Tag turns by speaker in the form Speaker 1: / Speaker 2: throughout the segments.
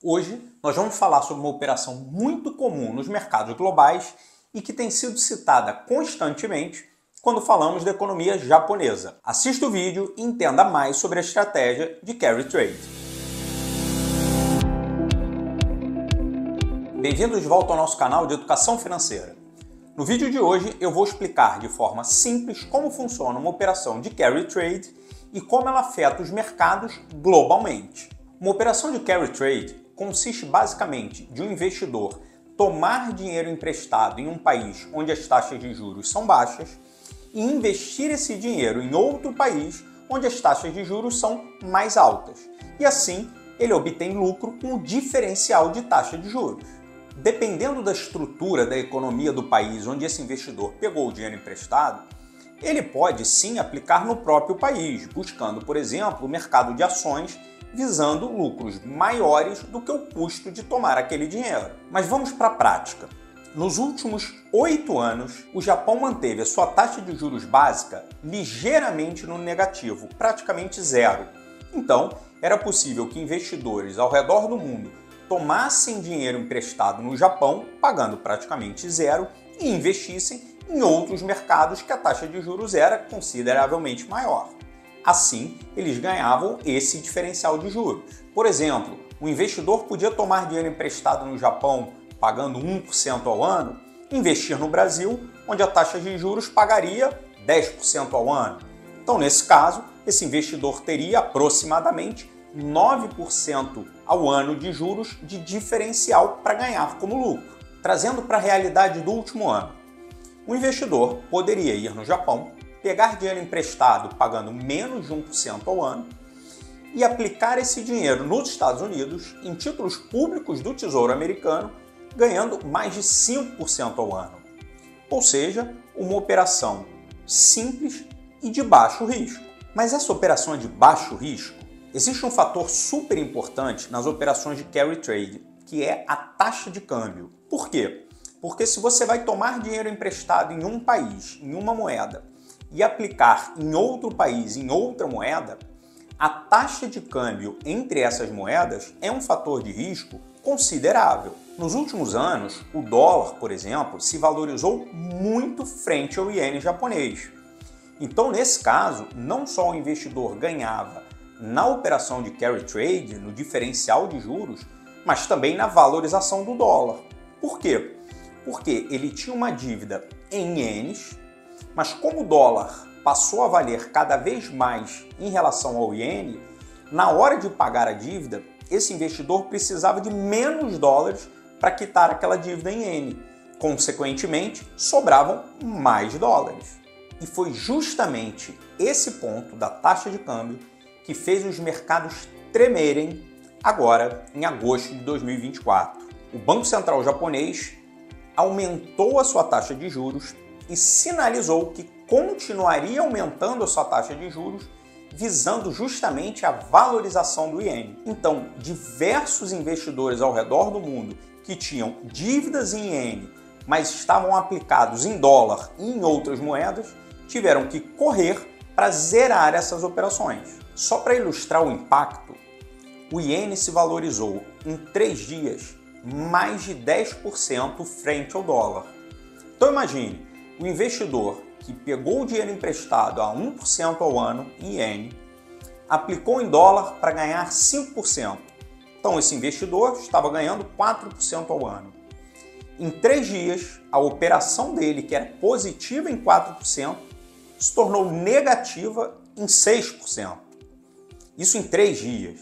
Speaker 1: Hoje nós vamos falar sobre uma operação muito comum nos mercados globais e que tem sido citada constantemente quando falamos da economia japonesa. Assista o vídeo e entenda mais sobre a estratégia de carry trade. Bem-vindos de volta ao nosso canal de educação financeira. No vídeo de hoje eu vou explicar de forma simples como funciona uma operação de carry trade e como ela afeta os mercados globalmente. Uma operação de carry trade consiste basicamente de um investidor tomar dinheiro emprestado em um país onde as taxas de juros são baixas e investir esse dinheiro em outro país onde as taxas de juros são mais altas. E assim ele obtém lucro com o diferencial de taxa de juros. Dependendo da estrutura da economia do país onde esse investidor pegou o dinheiro emprestado, ele pode sim aplicar no próprio país, buscando, por exemplo, o mercado de ações, visando lucros maiores do que o custo de tomar aquele dinheiro. Mas vamos para a prática. Nos últimos 8 anos, o Japão manteve a sua taxa de juros básica ligeiramente no negativo, praticamente zero. Então, era possível que investidores ao redor do mundo tomassem dinheiro emprestado no Japão, pagando praticamente zero, e investissem em outros mercados que a taxa de juros era consideravelmente maior. Assim, eles ganhavam esse diferencial de juros. Por exemplo, o investidor podia tomar dinheiro emprestado no Japão pagando 1% ao ano, investir no Brasil, onde a taxa de juros pagaria 10% ao ano. Então, nesse caso, esse investidor teria aproximadamente 9% ao ano de juros de diferencial para ganhar como lucro. Trazendo para a realidade do último ano, o investidor poderia ir no Japão, pegar dinheiro emprestado pagando menos de 1% ao ano e aplicar esse dinheiro nos Estados Unidos em títulos públicos do Tesouro Americano, ganhando mais de 5% ao ano. Ou seja, uma operação simples e de baixo risco. Mas essa operação é de baixo risco? Existe um fator super importante nas operações de carry trade, que é a taxa de câmbio. Por quê? Porque se você vai tomar dinheiro emprestado em um país, em uma moeda, e aplicar em outro país, em outra moeda, a taxa de câmbio entre essas moedas é um fator de risco considerável. Nos últimos anos, o dólar, por exemplo, se valorizou muito frente ao iene japonês. Então, nesse caso, não só o investidor ganhava na operação de carry trade, no diferencial de juros, mas também na valorização do dólar. Por quê? Porque ele tinha uma dívida em ienes, mas como o dólar passou a valer cada vez mais em relação ao iene, na hora de pagar a dívida, esse investidor precisava de menos dólares para quitar aquela dívida em iene. Consequentemente, sobravam mais dólares. E foi justamente esse ponto da taxa de câmbio que fez os mercados tremerem agora em agosto de 2024. O Banco Central japonês aumentou a sua taxa de juros e sinalizou que continuaria aumentando a sua taxa de juros, visando justamente a valorização do iene. Então, diversos investidores ao redor do mundo que tinham dívidas em iene, mas estavam aplicados em dólar e em outras moedas, tiveram que correr para zerar essas operações. Só para ilustrar o impacto, o iene se valorizou em 3 dias mais de 10% frente ao dólar. Então imagine, o investidor que pegou o dinheiro emprestado a 1% ao ano em iene, aplicou em dólar para ganhar 5%. Então esse investidor estava ganhando 4% ao ano. Em 3 dias, a operação dele, que era positiva em 4%, se tornou negativa em 6%. Isso em 3 dias.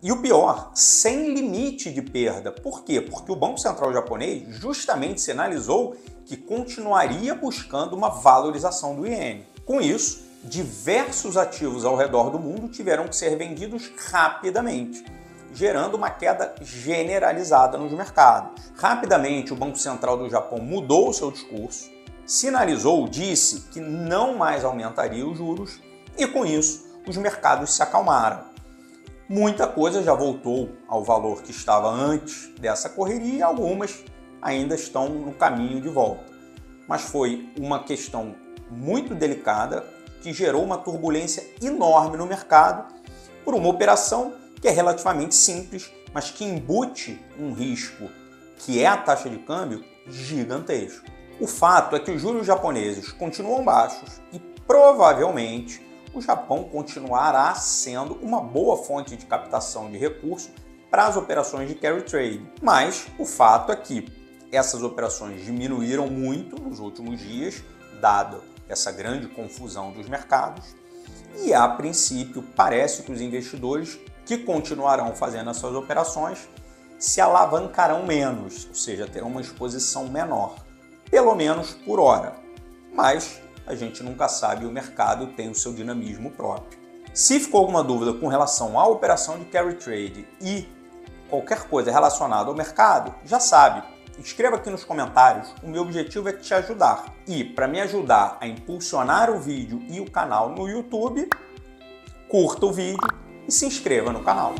Speaker 1: E o pior, sem limite de perda. Por quê? Porque o Banco Central japonês justamente sinalizou que continuaria buscando uma valorização do iene. Com isso, diversos ativos ao redor do mundo tiveram que ser vendidos rapidamente, gerando uma queda generalizada nos mercados. Rapidamente, o Banco Central do Japão mudou o seu discurso, sinalizou, disse que não mais aumentaria os juros e, com isso, os mercados se acalmaram. Muita coisa já voltou ao valor que estava antes dessa correria e algumas ainda estão no caminho de volta. Mas foi uma questão muito delicada que gerou uma turbulência enorme no mercado por uma operação que é relativamente simples mas que embute um risco que é a taxa de câmbio gigantesco. O fato é que os juros japoneses continuam baixos e provavelmente o Japão continuará sendo uma boa fonte de captação de recursos para as operações de carry trade. Mas o fato é que essas operações diminuíram muito nos últimos dias, dada essa grande confusão dos mercados, e a princípio parece que os investidores que continuarão fazendo essas operações se alavancarão menos, ou seja, terão uma exposição menor, pelo menos por hora. Mas a gente nunca sabe, o mercado tem o seu dinamismo próprio. Se ficou alguma dúvida com relação à operação de carry trade e qualquer coisa relacionada ao mercado, já sabe, escreva aqui nos comentários, o meu objetivo é te ajudar. E para me ajudar a impulsionar o vídeo e o canal no YouTube, curta o vídeo e se inscreva no canal.